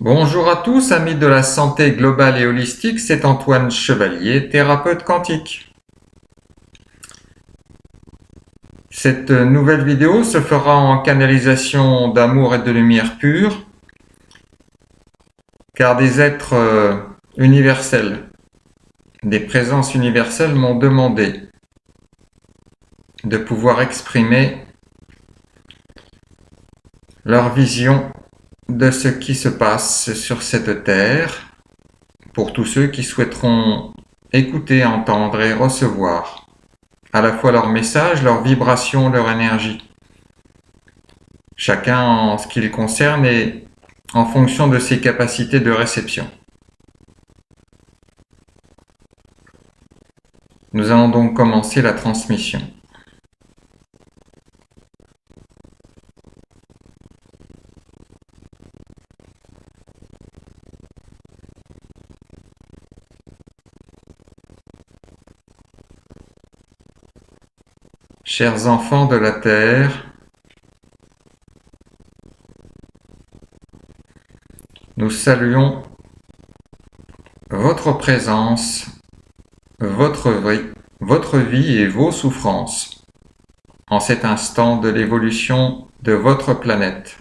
Bonjour à tous, amis de la santé globale et holistique, c'est Antoine Chevalier, thérapeute quantique. Cette nouvelle vidéo se fera en canalisation d'amour et de lumière pure, car des êtres universels, des présences universelles m'ont demandé de pouvoir exprimer leur vision de ce qui se passe sur cette terre pour tous ceux qui souhaiteront écouter, entendre et recevoir à la fois leur message, leur vibration, leur énergie. Chacun en ce qui le concerne et en fonction de ses capacités de réception. Nous allons donc commencer la transmission. Chers enfants de la Terre, nous saluons votre présence, votre vie et vos souffrances en cet instant de l'évolution de votre planète.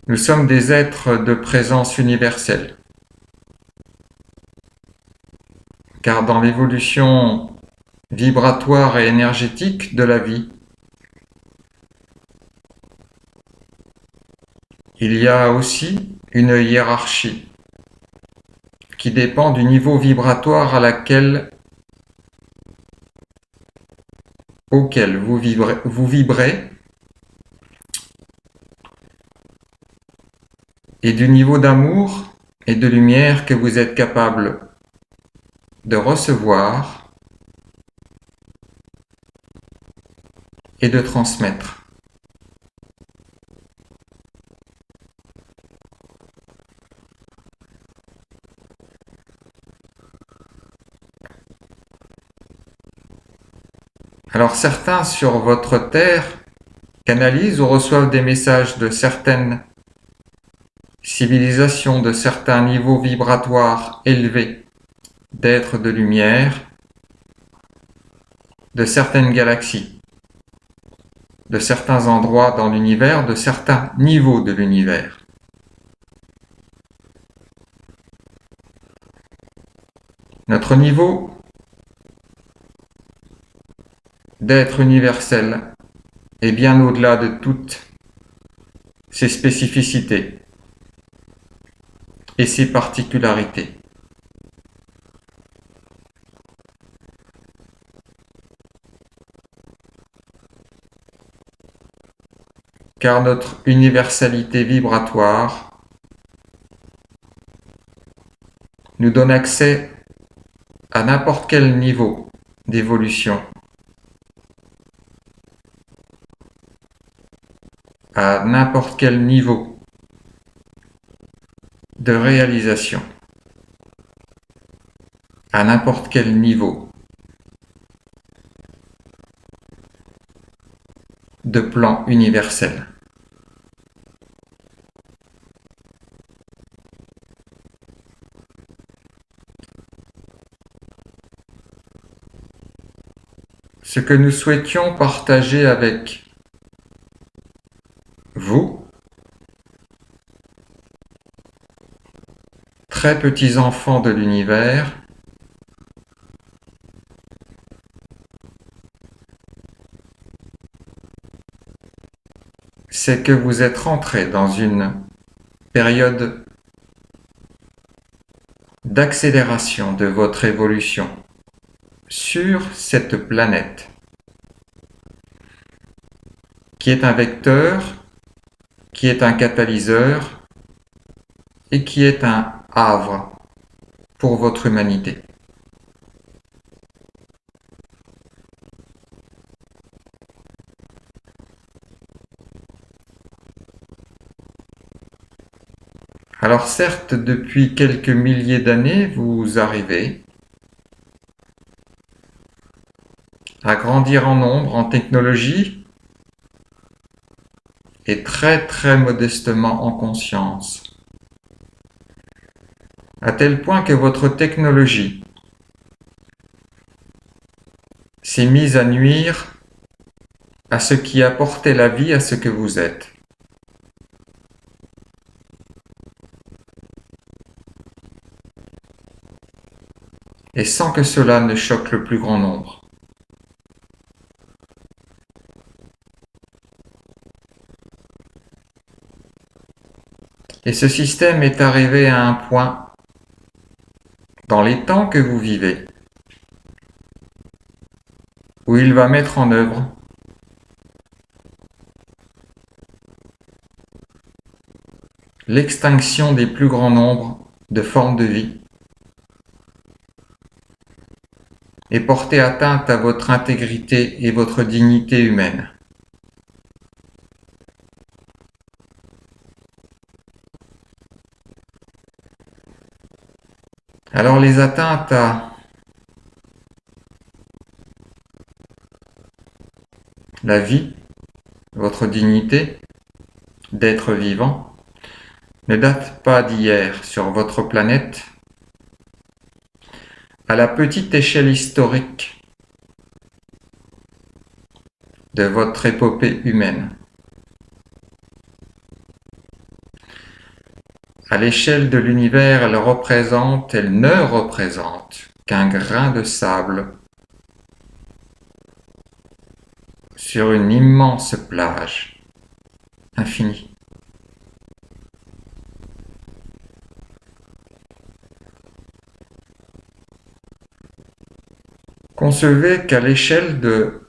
Nous sommes des êtres de présence universelle, car dans l'évolution vibratoire et énergétique de la vie, il y a aussi une hiérarchie qui dépend du niveau vibratoire auquel vous vibrez et du niveau d'amour et de lumière que vous êtes capable de recevoir et de transmettre. Alors certains sur votre terre canalisent ou reçoivent des messages de certaines civilisations, de certains niveaux vibratoires élevés d'êtres de lumière, de certaines galaxies, de certains endroits dans l'univers, de certains niveaux de l'univers. Notre niveau d'être universel est bien au-delà de toutes ses spécificités et ses particularités. Car notre universalité vibratoire nous donne accès à n'importe quel niveau d'évolution, à n'importe quel niveau de réalisation, à n'importe quel niveau de plan universel. Ce que nous souhaitions partager avec vous, très petits enfants de l'univers, c'est que vous êtes rentrés dans une période d'accélération de votre évolution sur cette planète, qui est un vecteur, qui est un catalyseur et qui est un havre pour votre humanité. Alors certes, depuis quelques milliers d'années, vous arrivez à grandir en nombre, en technologie et très très modestement en conscience, à tel point que votre technologie s'est mise à nuire à ce qui apportait la vie à ce que vous êtes. Et sans que cela ne choque le plus grand nombre. Et ce système est arrivé à un point, dans les temps que vous vivez, où il va mettre en œuvre l'extinction des plus grands nombres de formes de vie et porter atteinte à votre intégrité et votre dignité humaine. Alors les atteintes à la vie, votre dignité d'être vivant, ne datent pas d'hier sur votre planète. À la petite échelle historique de votre épopée humaine. À l'échelle de l'univers, elle ne représente qu'un grain de sable sur une immense plage infinie. Concevez qu'à l'échelle de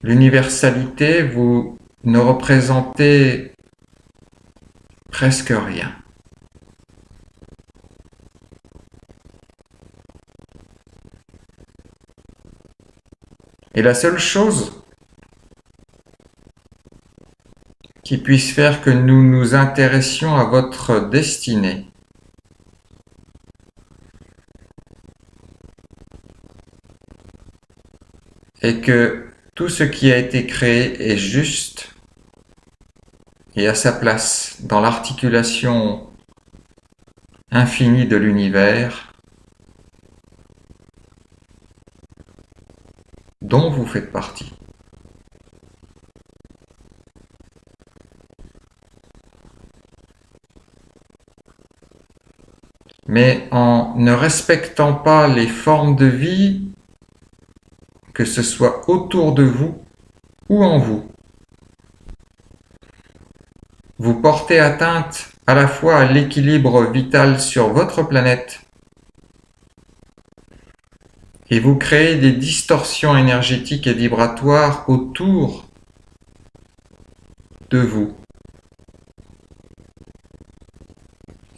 l'universalité, vous ne représentez presque rien. Et la seule chose qui puisse faire que nous nous intéressions à votre destinée, et que tout ce qui a été créé est juste et à sa place dans l'articulation infinie de l'univers dont vous faites partie. Mais en ne respectant pas les formes de vie, que ce soit autour de vous ou en vous, vous portez atteinte à la fois à l'équilibre vital sur votre planète et vous créez des distorsions énergétiques et vibratoires autour de vous.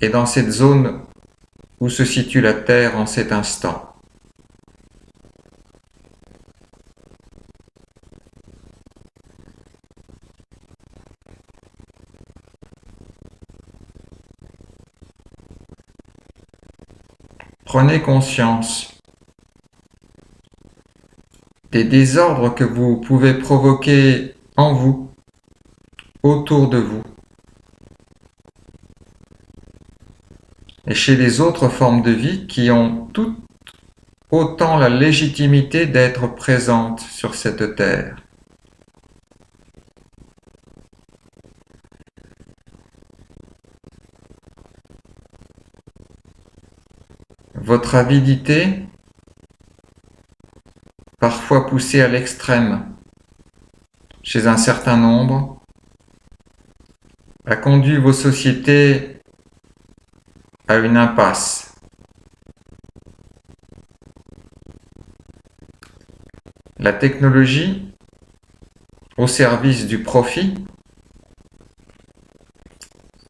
Et dans cette zone où se situe la Terre en cet instant. Prenez conscience des désordres que vous pouvez provoquer en vous, autour de vous, et chez les autres formes de vie qui ont tout autant la légitimité d'être présentes sur cette terre. Votre avidité, parfois poussée à l'extrême chez un certain nombre, a conduit vos sociétés à une impasse. La technologie, au service du profit,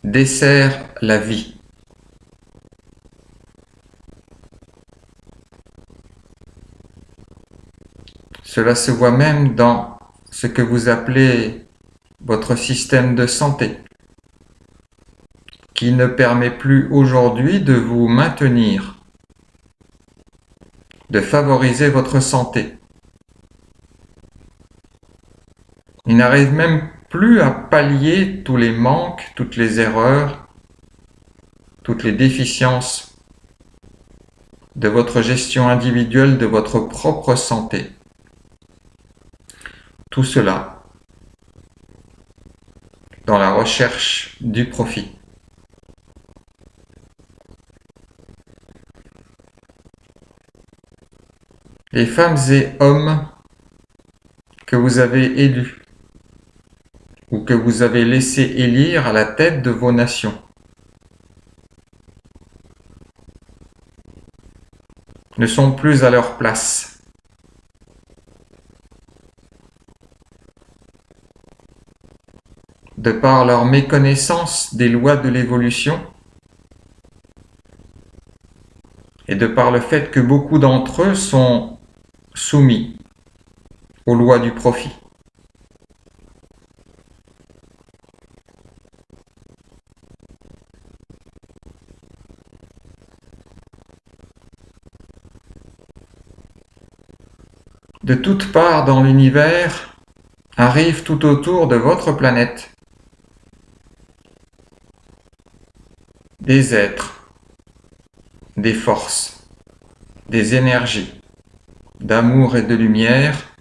dessert la vie. Cela se voit même dans ce que vous appelez votre système de santé, qui ne permet plus aujourd'hui de vous maintenir, de favoriser votre santé. Il n'arrive même plus à pallier tous les manques, toutes les erreurs, toutes les déficiences de votre gestion individuelle de votre propre santé. Tout cela dans la recherche du profit. Les femmes et hommes que vous avez élus ou que vous avez laissé élire à la tête de vos nations ne sont plus à leur place. De par leur méconnaissance des lois de l'évolution et de par le fait que beaucoup d'entre eux sont soumis aux lois du profit. De toutes parts dans l'univers arrivent tout autour de votre planète des êtres, des forces, des énergies, d'amour et de lumière,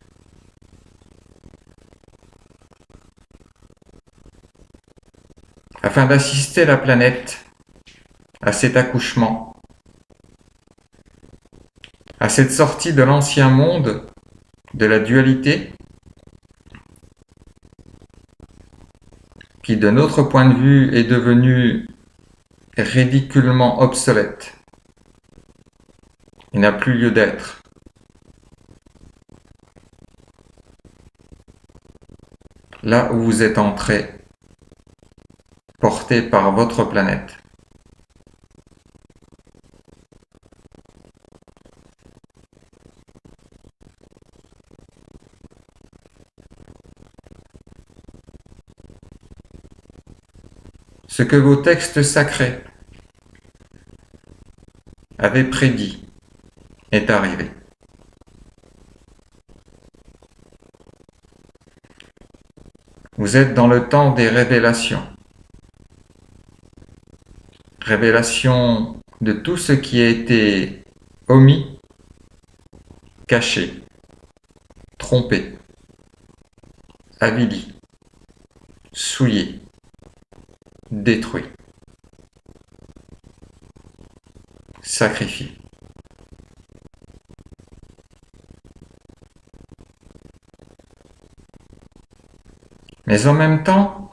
afin d'assister la planète à cet accouchement, à cette sortie de l'ancien monde, de la dualité, qui de notre point de vue est devenu ridiculement obsolète et n'a plus lieu d'être. Là où vous êtes entré, porté par votre planète. Ce que vos textes sacrés avaient prédit est arrivé. Vous êtes dans le temps des révélations. Révélation de tout ce qui a été omis, caché, trompé, avili, souillé, détruit, sacrifié. Mais en même temps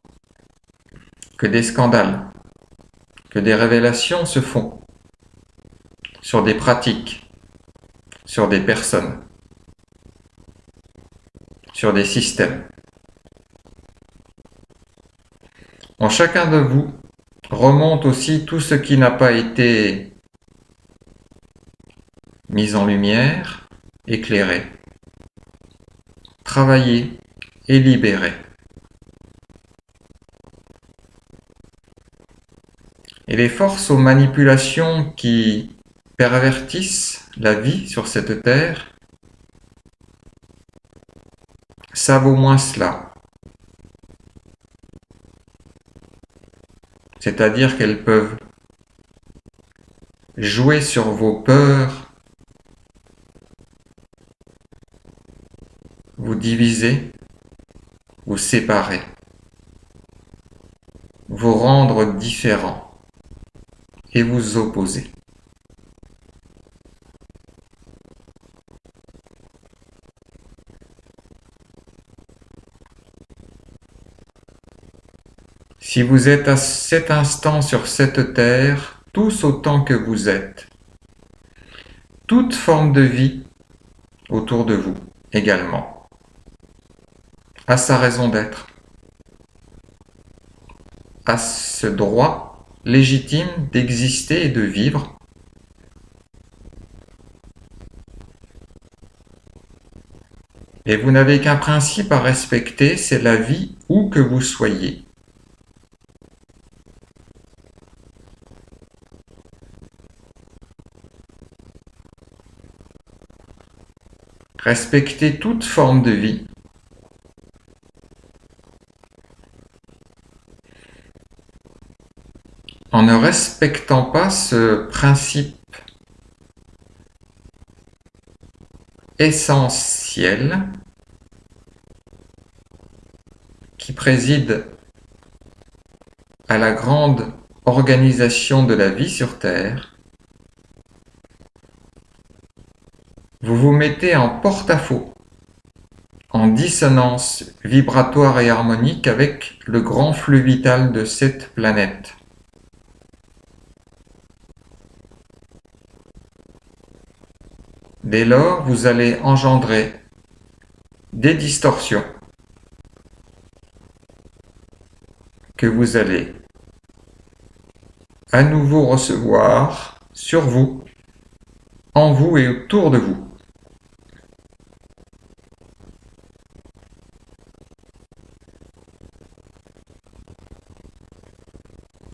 que des scandales, que des révélations se font sur des pratiques, sur des personnes, sur des systèmes. En chacun de vous remonte aussi tout ce qui n'a pas été mis en lumière, éclairé, travaillé et libéré. Et les forces aux manipulations qui pervertissent la vie sur cette terre savent au moins cela. C'est-à-dire qu'elles peuvent jouer sur vos peurs, vous diviser, vous séparer, vous rendre différents et vous opposer. Si vous êtes à cet instant sur cette terre, tous autant que vous êtes, toute forme de vie autour de vous également a sa raison d'être, a ce droit légitime d'exister et de vivre. Et vous n'avez qu'un principe à respecter, c'est la vie où que vous soyez. Respectez toute forme de vie en ne respectant pas ce principe essentiel qui préside à la grande organisation de la vie sur Terre, vous vous mettez en porte-à-faux, en dissonance vibratoire et harmonique avec le grand flux vital de cette planète. Dès lors, vous allez engendrer des distorsions que vous allez à nouveau recevoir sur vous, en vous et autour de vous.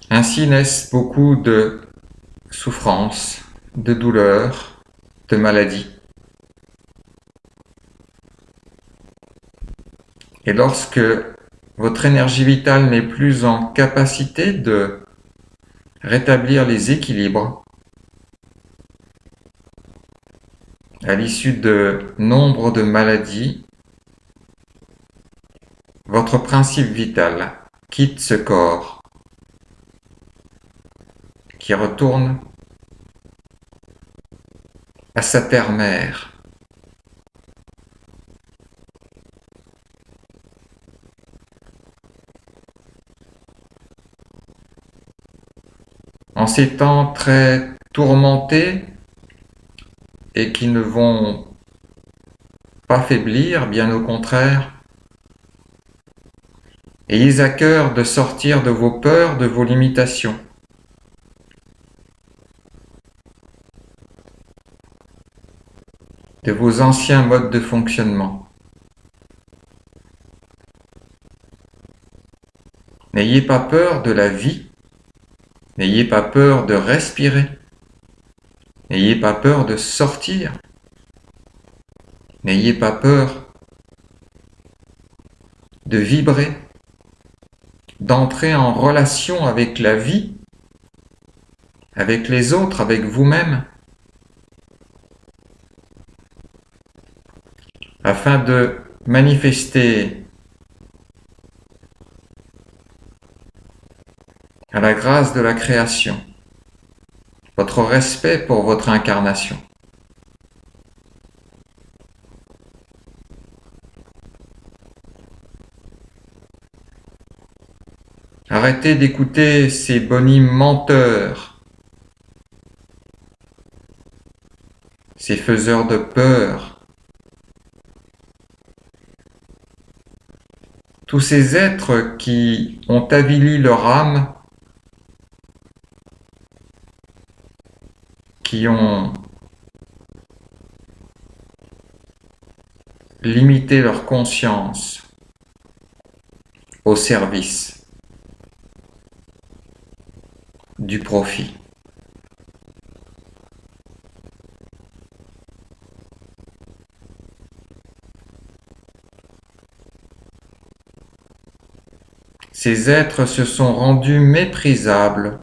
Ainsi naissent beaucoup de souffrances, de douleurs, de maladies. Et lorsque votre énergie vitale n'est plus en capacité de rétablir les équilibres, à l'issue de nombre de maladies, votre principe vital quitte ce corps qui retourne à sa terre-mère. En ces temps très tourmentés et qui ne vont pas faiblir, bien au contraire, ayez à cœur de sortir de vos peurs, de vos limitations. De vos anciens modes de fonctionnement. N'ayez pas peur de la vie, n'ayez pas peur de respirer, n'ayez pas peur de sortir, n'ayez pas peur de vibrer, d'entrer en relation avec la vie, avec les autres, avec vous-même, afin de manifester à la grâce de la création votre respect pour votre incarnation. Arrêtez d'écouter ces bonimes menteurs, ces faiseurs de peur, tous ces êtres qui ont avili leur âme, qui ont limité leur conscience au service du profit. Ces êtres se sont rendus méprisables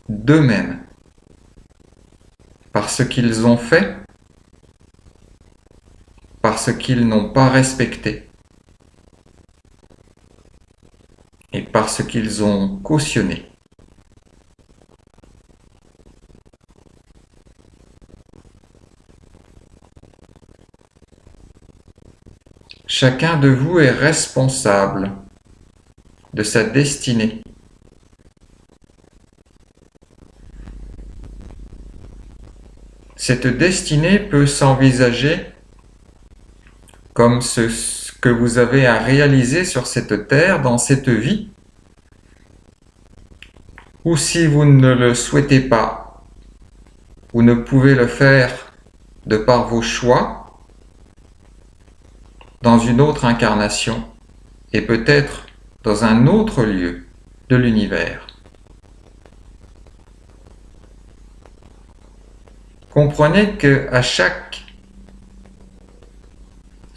d'eux-mêmes par ce qu'ils ont fait, par ce qu'ils n'ont pas respecté et par ce qu'ils ont cautionné. Chacun de vous est responsable de sa destinée. Cette destinée peut s'envisager comme ce que vous avez à réaliser sur cette terre, dans cette vie, ou si vous ne le souhaitez pas, vous ne pouvez le faire de par vos choix, dans une autre incarnation, et peut-être dans un autre lieu de l'univers. Comprenez que à chaque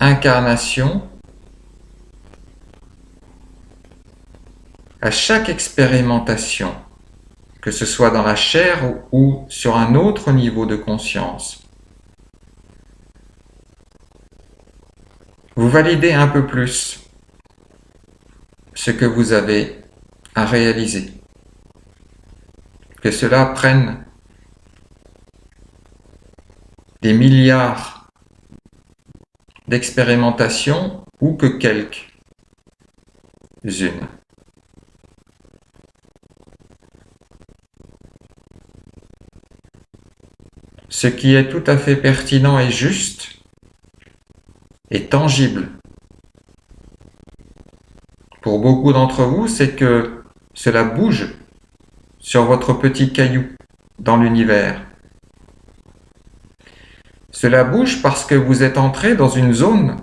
incarnation, à chaque expérimentation, que ce soit dans la chair ou sur un autre niveau de conscience. Vous validez un peu plus ce que vous avez à réaliser. Que cela prenne des milliards d'expérimentations ou que quelques-unes. Ce qui est tout à fait pertinent et juste est tangible. Pour beaucoup d'entre vous, c'est que cela bouge sur votre petit caillou dans l'univers. Cela bouge parce que vous êtes entré dans une zone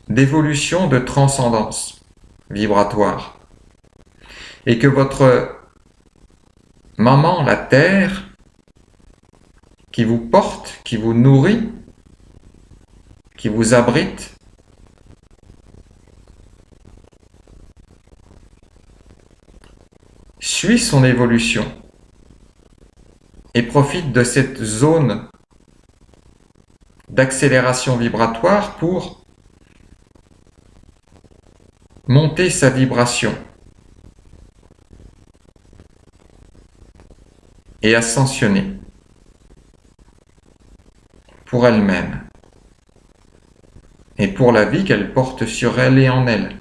d'évolution, de transcendance vibratoire. Et que votre maman, la Terre, qui vous porte, qui vous nourrit, qui vous abrite, suit son évolution et profite de cette zone d'accélération vibratoire pour monter sa vibration et ascensionner pour elle-même et pour la vie qu'elle porte sur elle et en elle.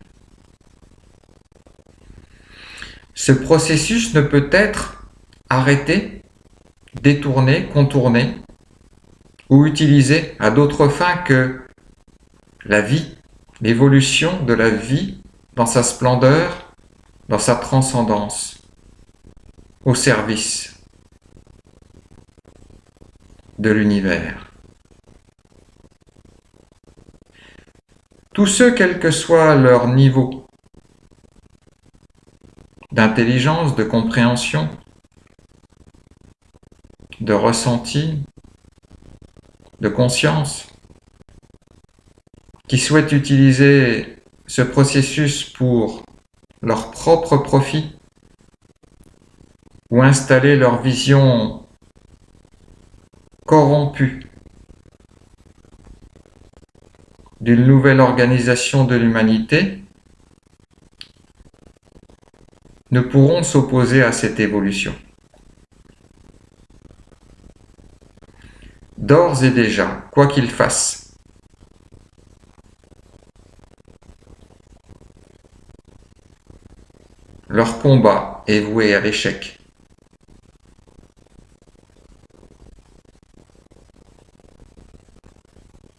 Ce processus ne peut être arrêté, détourné, contourné ou utilisé à d'autres fins que la vie, l'évolution de la vie dans sa splendeur, dans sa transcendance, au service de l'univers. Tous ceux, quel que soit leur niveau d'intelligence, de compréhension, de ressenti, de conscience, qui souhaitent utiliser ce processus pour leur propre profit ou installer leur vision corrompue d'une nouvelle organisation de l'humanité, ne pourront s'opposer à cette évolution. D'ores et déjà, quoi qu'ils fassent, leur combat est voué à l'échec.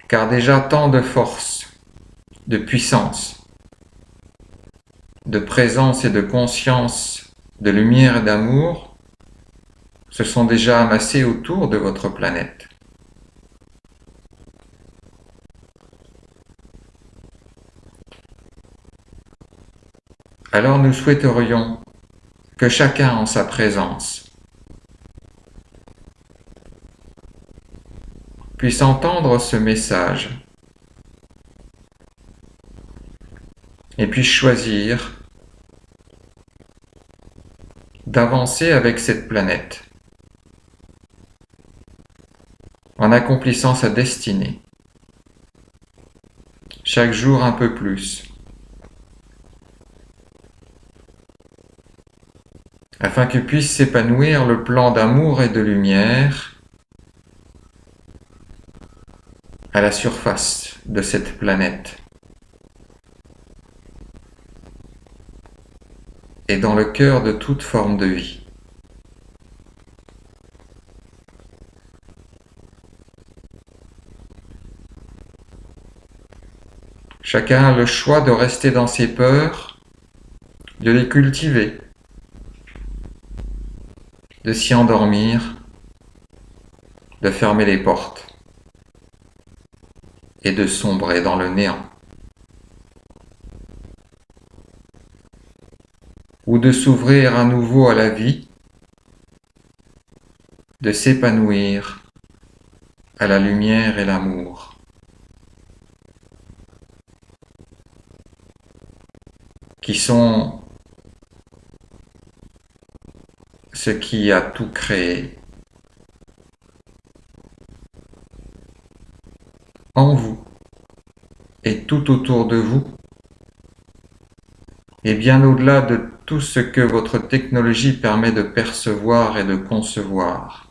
Car déjà tant de force, de puissance, de présence et de conscience, de lumière et d'amour se sont déjà amassés autour de votre planète. Alors nous souhaiterions que chacun en sa présence puisse entendre ce message et puisse choisir d'avancer avec cette planète en accomplissant sa destinée, chaque jour un peu plus, afin que puisse s'épanouir le plan d'amour et de lumière à la surface de cette planète et dans le cœur de toute forme de vie. Chacun a le choix de rester dans ses peurs, de les cultiver, de s'y endormir, de fermer les portes et de sombrer dans le néant. Ou de s'ouvrir à nouveau à la vie, de s'épanouir à la lumière et l'amour. Qui sont ce qui a tout créé, en vous et tout autour de vous, et bien au-delà de tout ce que votre technologie permet de percevoir et de concevoir.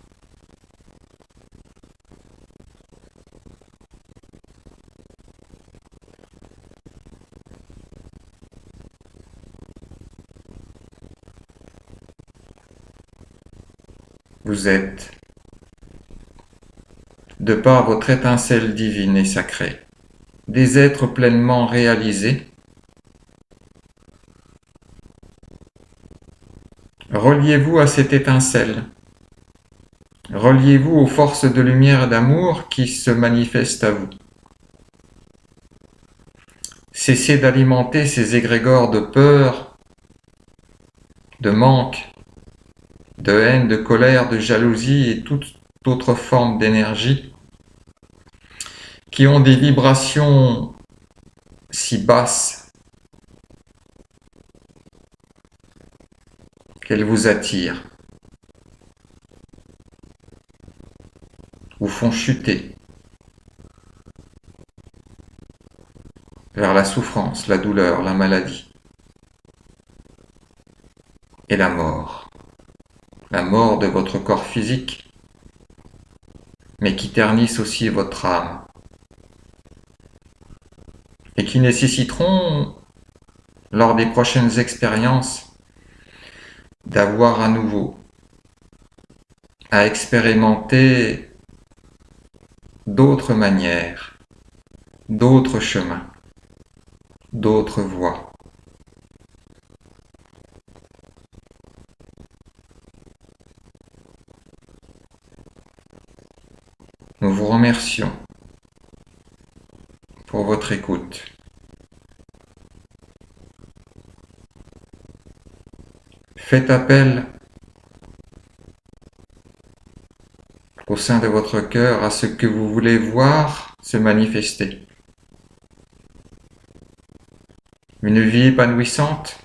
Vous êtes, de par votre étincelle divine et sacrée, des êtres pleinement réalisés. Reliez-vous à cette étincelle. Reliez-vous aux forces de lumière et d'amour qui se manifestent à vous. Cessez d'alimenter ces égrégores de peur, de manque, de haine, de colère, de jalousie et toute autre forme d'énergie qui ont des vibrations si basses qu'elles vous attirent ou font chuter vers la souffrance, la douleur, la maladie et la mort de votre corps physique, mais qui ternissent aussi votre âme et qui nécessiteront, lors des prochaines expériences, d'avoir à nouveau à expérimenter d'autres manières, d'autres chemins, d'autres voies. Nous vous remercions pour votre écoute. Faites appel au sein de votre cœur à ce que vous voulez voir se manifester. Une vie épanouissante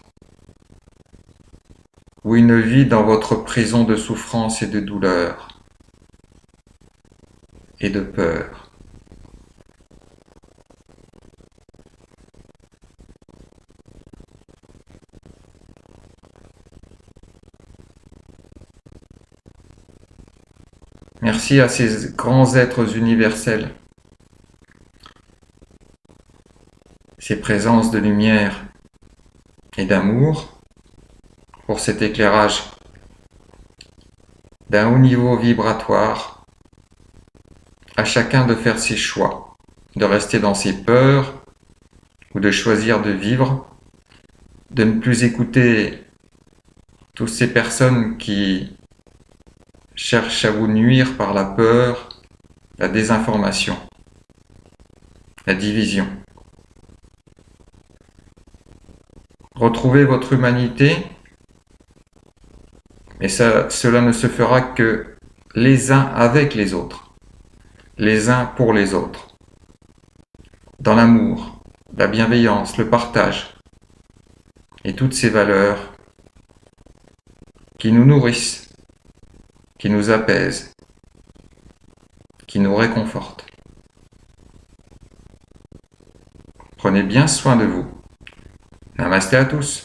ou une vie dans votre prison de souffrance et de douleur et de peur. Merci à ces grands êtres universels, ces présences de lumière et d'amour pour cet éclairage d'un haut niveau vibratoire, à chacun de faire ses choix, de rester dans ses peurs ou de choisir de vivre, de ne plus écouter toutes ces personnes qui cherchent à vous nuire par la peur, la désinformation, la division. Retrouvez votre humanité, et cela ne se fera que les uns avec les autres, les uns pour les autres, dans l'amour, la bienveillance, le partage, et toutes ces valeurs qui nous nourrissent, qui nous apaisent, qui nous réconfortent. Prenez bien soin de vous. Namasté à tous.